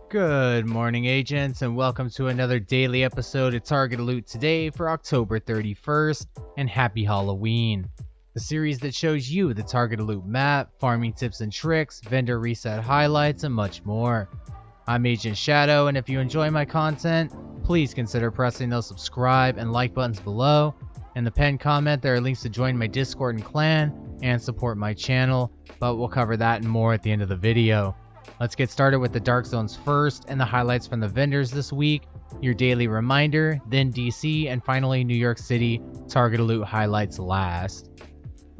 Good morning, agents, and welcome to another daily episode of Target Loot today for October 31st, and happy Halloween. The series that shows you the Target Loot map, farming tips and tricks, vendor reset highlights, and much more. I'm Agent Shadow, and if you enjoy my content, please consider pressing those subscribe and like buttons below. In the pinned comment, there are links to join my Discord and clan and support my channel, but we'll cover that and more at the end of the video. Let's get started with the Dark Zones first and the highlights from the vendors this week, your daily reminder, then DC, and finally New York City Target Loot highlights last.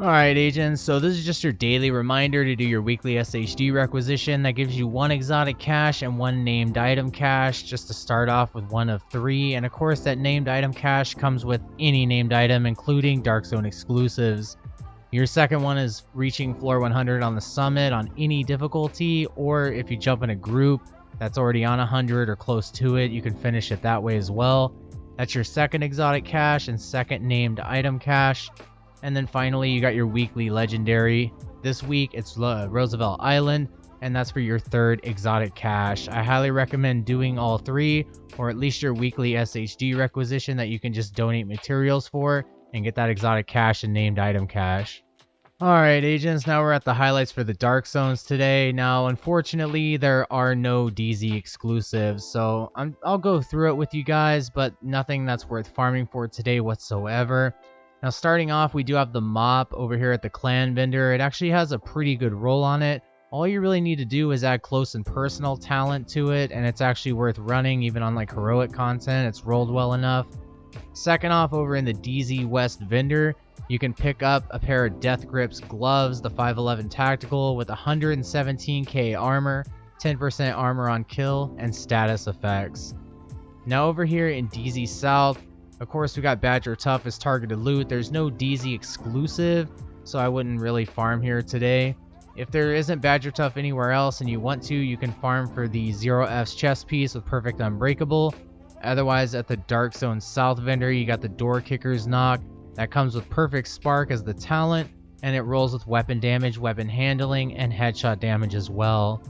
Alright agents, so this is just your daily reminder to do your weekly SHD requisition that gives you one exotic cache and one named item cache, just to start off with one of three, and of course that named item cache comes with any named item including Dark Zone exclusives. Your second one is reaching floor 100 on the summit on any difficulty, or if you jump in a group that's already on 100 or close to it, you can finish it that way as well. That's your second exotic cache and second named item cache. And then finally, you got your weekly legendary. This week, it's Roosevelt Island, and that's for your third exotic cache. I highly recommend doing all three, or at least your weekly SHD requisition that you can just donate materials for and get that exotic cache and named item cache. Alright agents, now we're at the highlights for the Dark Zones today. Now unfortunately there are no DZ exclusives, so I'll go through it with you guys, but nothing that's worth farming for today whatsoever. Now starting off, we do have the mop over here at the clan vendor. It actually has a pretty good roll on it. All you really need to do is add close and personal talent to it, and it's actually worth running even on like heroic content. It's rolled well enough. Second off, over in the DZ West vendor, you can pick up a pair of Death Grips gloves, the 511 tactical with 117k armor, 10% armor on kill, and status effects. Now over here in DZ South, of course we got Badger Tough as targeted loot. There's no DZ exclusive, so I wouldn't really farm here today. If there isn't Badger Tough anywhere else and you want to, you can farm for the 0F's chest piece with Perfect Unbreakable. Otherwise, at the Dark Zone South vendor, you got the Door Kicker's Knock. That comes with Perfect Spark as the talent, and it rolls with weapon damage, weapon handling, and headshot damage as well.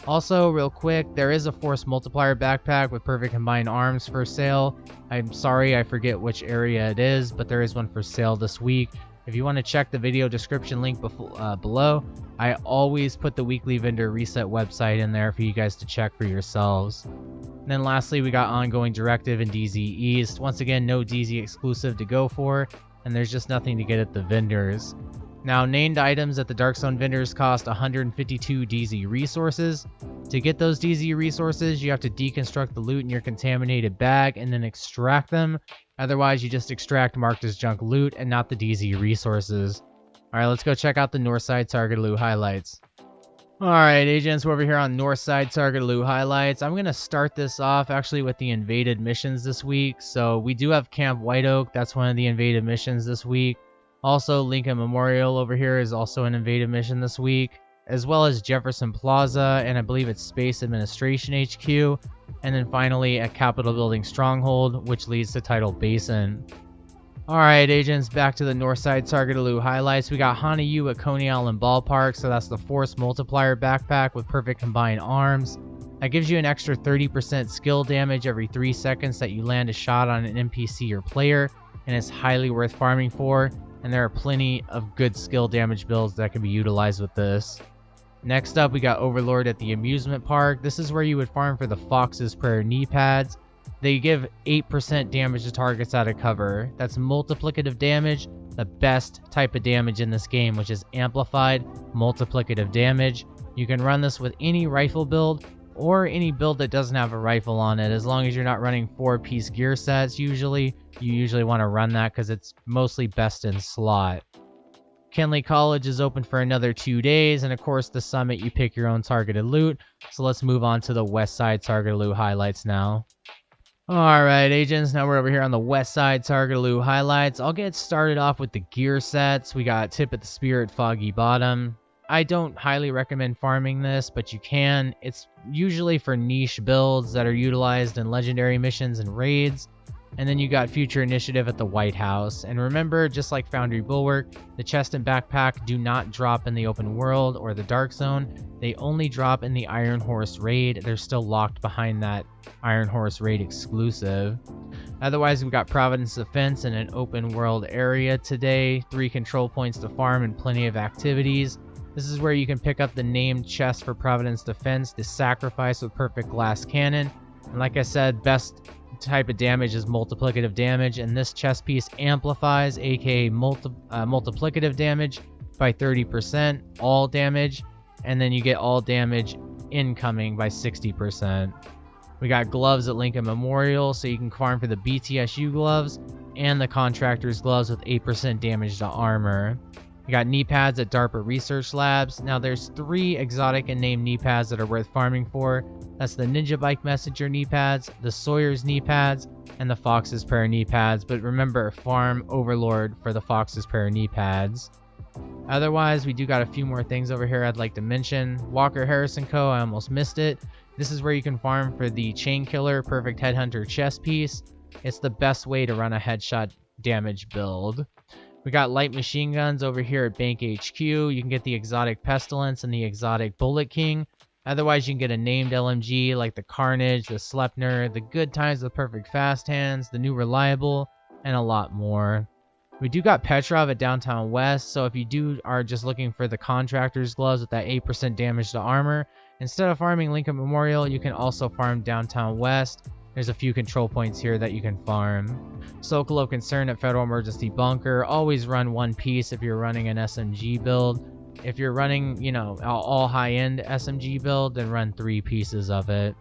Also, real quick, there is a Force Multiplier backpack with Perfect Combined Arms for sale. I'm sorry, I forget which area it is, but there is one for sale this week. If you want to check the video description link below, I always put the weekly vendor reset website in there for you guys to check for yourselves. And then lastly, we got ongoing directive in DZ East. Once again, no DZ exclusive to go for, and there's just nothing to get at the vendors. Now, named items at the Dark Zone vendors cost 152 DZ resources. To get those DZ resources, you have to deconstruct the loot in your contaminated bag and then extract them. Otherwise, you just extract marked as junk loot and not the DZ resources. Alright, let's go check out the Northside Target Loot highlights. Alright agents, we're over here on Northside Target Loot highlights. I'm going to start this off actually with the invaded missions this week. So we do have Camp White Oak, that's one of the invaded missions this week. Also, Lincoln Memorial over here is also an invaded mission this week, as well as Jefferson Plaza, and I believe it's Space Administration HQ, and then finally at Capitol Building Stronghold, which leads to Tidal Basin. Alright agents, back to the Northside Target Loot highlights. We got Hana-U at Coney Island Ballpark, so that's the Force Multiplier backpack with Perfect Combined Arms. That gives you an extra 30% skill damage every 3 seconds that you land a shot on an NPC or player, and it's highly worth farming for. And there are plenty of good skill damage builds that can be utilized with this. Next up, we got Overlord at the amusement park. This is where you would farm for the Fox's Prayer knee pads. They give 8% damage to targets out of cover. That's multiplicative damage, the best type of damage in this game, which is amplified multiplicative damage. You can run this with any rifle build or any build that doesn't have a rifle on it, as long as you're not running 4-piece gear sets. You usually want to run that because it's mostly best in slot. Kenley College is open for another 2 days, and of course the summit, you pick your own targeted loot. So let's move on to the West Side Targeted Loot highlights now. Alright agents, now we're over here on the West Side Targeted Loot highlights. I'll get started off with the gear sets. We got Tip at the Spear at Foggy Bottom. I don't highly recommend farming this, but you can. It's usually for niche builds that are utilized in legendary missions and raids. And then you got Future Initiative at the White House. And remember, just like Foundry Bulwark, the chest and backpack do not drop in the open world or the Dark Zone. They only drop in the Iron Horse raid. They're still locked behind that Iron Horse raid exclusive. Otherwise, we got Providence Defense in an open world area today. 3 control points to farm and plenty of activities. This is where you can pick up the named chest for Providence Defense, the Sacrifice with Perfect Glass Cannon. And like I said, best type of damage is multiplicative damage, and this chest piece amplifies, aka multiplicative damage, by 30%, all damage, and then you get all damage incoming by 60%. We got gloves at Lincoln Memorial, so you can farm for the BTSU gloves and the Contractor's gloves with 8% damage to armor. We got knee pads at DARPA Research Labs. Now there's 3 exotic and named knee pads that are worth farming for. That's the Ninja Bike Messenger knee pads, the Sawyer's knee pads, and the Fox's pair of knee pads. But remember, farm Overlord for the Fox's pair of knee pads. Otherwise, we do got a few more things over here I'd like to mention. Walker Harrison Co., I almost missed it. This is where you can farm for the Chain Killer Perfect Headhunter chest piece. It's the best way to run a headshot damage build. We got light machine guns over here at Bank HQ. You can get the exotic Pestilence and the exotic Bullet King. Otherwise, you can get a named LMG like the Carnage, the Sleipner, the Good Times with Perfect Fast Hands, the new Reliable, and a lot more. We do got Petrov at Downtown West, so if you are just looking for the Contractor's gloves with that 8% damage to armor, instead of farming Lincoln Memorial, you can also farm Downtown West. There's a few control points here that you can farm. Sokolo Concern at Federal Emergency Bunker. Always run 1 piece if you're running an SMG build. If you're running, all high-end SMG build, then run 3 pieces of it.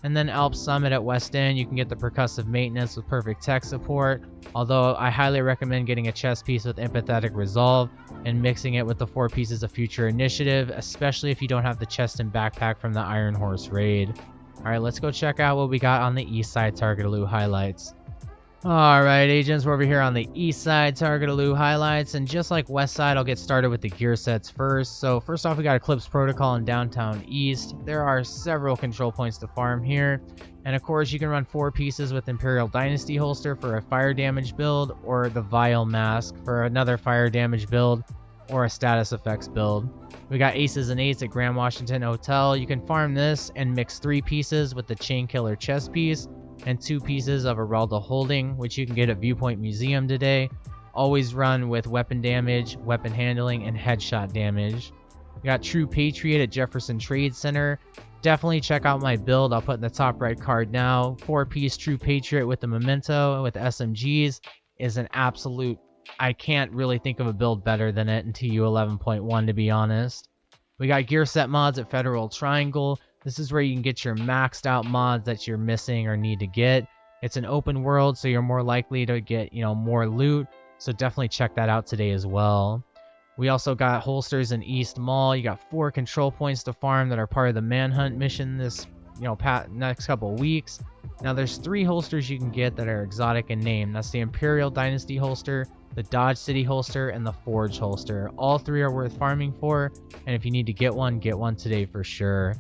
And then Alps Summit at West End, you can get the Percussive Maintenance with Perfect Tech Support. Although I highly recommend getting a chest piece with Empathetic Resolve and mixing it with the 4 pieces of Future Initiative, especially if you don't have the chest and backpack from the Iron Horse raid. Alright, let's go check out what we got on the East Side Target Loot highlights. Alright, agents, we're over here on the East Side Target Loot highlights, and just like West Side, I'll get started with the gear sets first. So first off, we got Eclipse Protocol in Downtown East. There are several control points to farm here, and of course you can run 4 pieces with Imperial Dynasty holster for a fire damage build, or the Vile Mask for another fire damage build, or a status effects build. We got Aces and Eights at Grand Washington Hotel. You can farm this and mix 3 pieces with the Chain Killer chest piece and 2 pieces of Arelda Holding, which you can get at Viewpoint Museum today. Always run with weapon damage, weapon handling, and headshot damage. We got True Patriot at Jefferson Trade Center. Definitely check out my build. I'll put in the top right card now. 4-piece True Patriot with the Memento with SMGs is an absolute... I can't really think of a build better than it in TU 11.1, to be honest. We got gear set mods at Federal Triangle. This is where you can get your maxed out mods that you're missing or need to get. It's an open world, so you're more likely to get, more loot. So definitely check that out today as well. We also got holsters in East Mall. You got 4 control points to farm that are part of the Manhunt mission this, next couple of weeks. Now there's 3 holsters you can get that are exotic in name. That's the Imperial Dynasty holster, the Dodge City holster, and the Forge holster. All 3 are worth farming for, and if you need to get one today for sure.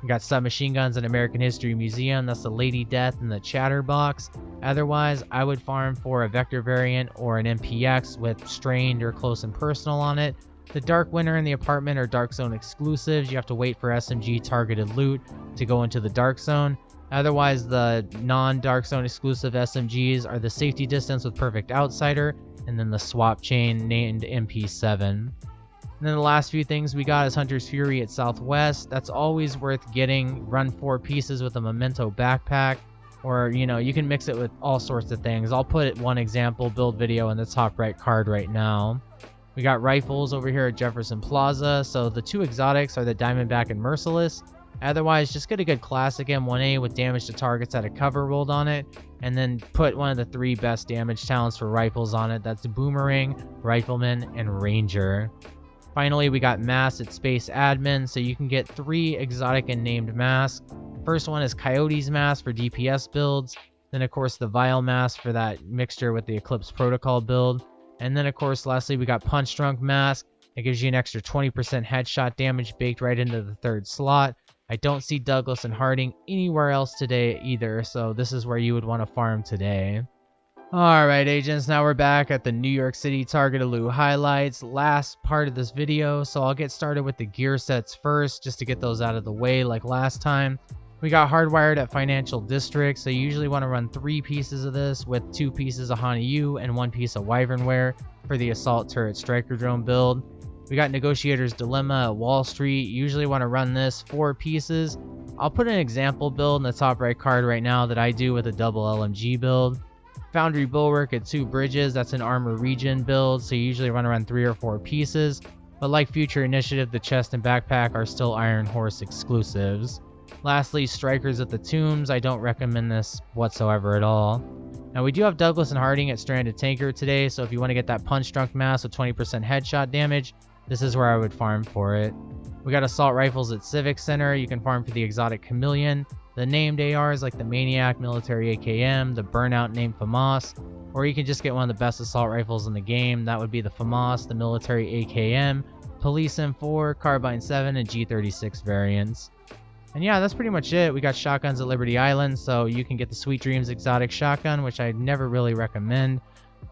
We got submachine guns at American History Museum. That's the Lady Death and the Chatterbox. Otherwise, I would farm for a Vector variant or an MPX with Strained or Close and Personal on it. The Dark Winter and the Apartment are Dark Zone exclusives. You have to wait for SMG targeted loot to go into the Dark Zone. Otherwise, the non-Dark Zone exclusive SMGs are the Safety Distance with Perfect Outsider, and then the Swap Chain named MP7. And then the last few things we got is Hunter's Fury at Southwest. That's always worth getting. Run 4 pieces with a Memento backpack, or you can mix it with all sorts of things. I'll put one example build video in the top right card right now. We got rifles over here at Jefferson Plaza. So the 2 exotics are the Diamondback and Merciless. Otherwise, just get a good classic M1A with damage to targets that a cover rolled on it, and then put one of the 3 best damage talents for rifles on it. That's Boomerang, Rifleman, and Ranger. Finally, we got masks at Space Admin, so you can get 3 exotic and named masks. First one is Coyote's Mask for DPS builds. Then, of course, the Vile Mask for that mixture with the Eclipse Protocol build. And then, of course, lastly, we got Punch Drunk Mask. It gives you an extra 20% headshot damage baked right into the 3rd slot. I don't see Douglas and Harding anywhere else today either, so this is where you would want to farm today. Alright agents, now we're back at the New York City targeted loot highlights, last part of this video, so I'll get started with the gear sets first just to get those out of the way like last time. We got hardwired at Financial District, so you usually want to run 3 pieces of this with 2 pieces of Hana-U and 1 piece of Wyvernware for the Assault Turret Striker Drone build. We got Negotiator's Dilemma at Wall Street, you usually want to run this 4 pieces. I'll put an example build in the top right card right now that I do with a double LMG build. Foundry Bulwark at 2 Bridges, that's an armor regen build, so you usually run around 3 or 4 pieces. But like Future Initiative, the chest and backpack are still Iron Horse exclusives. Lastly, Strikers at the Tombs, I don't recommend this whatsoever at all. Now we do have Douglas and Harding at Stranded Tanker today, so if you want to get that Punch Drunk Mass with 20% headshot damage, this is where I would farm for it. We got Assault Rifles at Civic Center, you can farm for the Exotic Chameleon, the named ARs like the Maniac, Military AKM, the Burnout named FAMAS, or you can just get one of the best assault rifles in the game. That would be the FAMAS, the Military AKM, Police M4, Carbine 7, and G36 variants. And yeah, that's pretty much it. We got shotguns at Liberty Island, so you can get the Sweet Dreams exotic shotgun, which I never really recommend.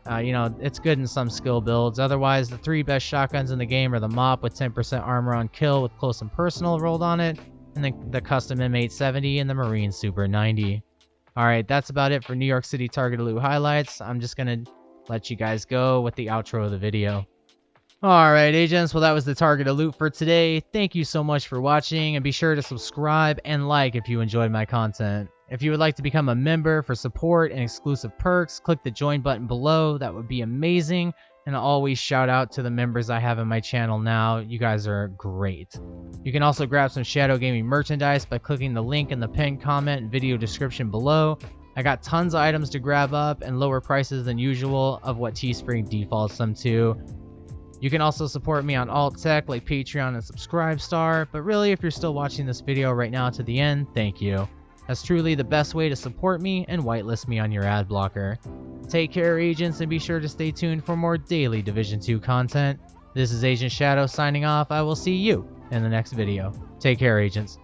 It's good in some skill builds. Otherwise, the 3 best shotguns in the game are the Mop with 10% armor on kill with close and personal rolled on it, and then the custom M870 and the Marine Super 90. Alright, that's about it for New York City targeted loot highlights. I'm just gonna let you guys go with the outro of the video. Alright agents, well that was the targeted loot for today. Thank you so much for watching, and be sure to subscribe and like if you enjoyed my content. If you would like to become a member for support and exclusive perks, click the join button below. That would be amazing. And I'll always shout out to the members I have in my channel now. You guys are great. You can also grab some Shadow Gaming merchandise by clicking the link in the pinned comment and video description below. I got tons of items to grab up and lower prices than usual of what Teespring defaults them to. You can also support me on alt tech like Patreon and Subscribestar, but really if you're still watching this video right now to the end, thank you. That's truly the best way to support me and whitelist me on your ad blocker. Take care agents, and be sure to stay tuned for more daily Division 2 content. This is Agent Shadow signing off. I will see you in the next video. Take care agents.